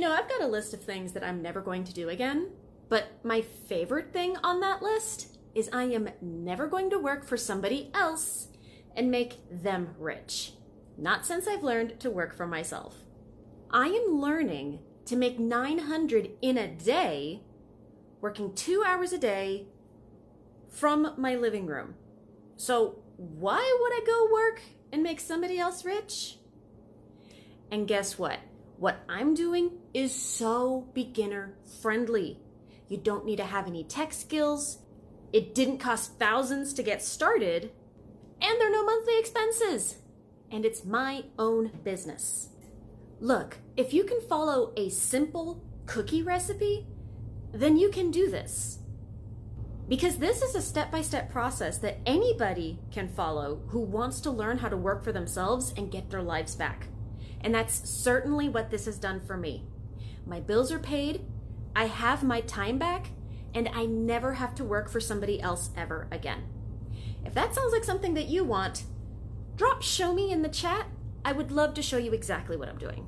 I've got a list of things that I'm never going to do again, but my favorite thing on that list is I am never going to work for somebody else and make them rich. Not since I've learned to work for myself. I am learning to make 900 in a day, working 2 hours a day from my living room. So why would I go work and make somebody else rich? And guess what? What I'm doing is so beginner friendly. You don't need to have any tech skills. It didn't cost thousands to get started, and there are no monthly expenses. And it's my own business. Look, if you can follow a simple cookie recipe, then you can do this. Because this is a step-by-step process that anybody can follow who wants to learn how to work for themselves and get their lives back. And that's certainly what this has done for me. My bills are paid, I have my time back, and I never have to work for somebody else ever again. If that sounds like something that you want, drop "show me" in the chat. I would love to show you exactly what I'm doing.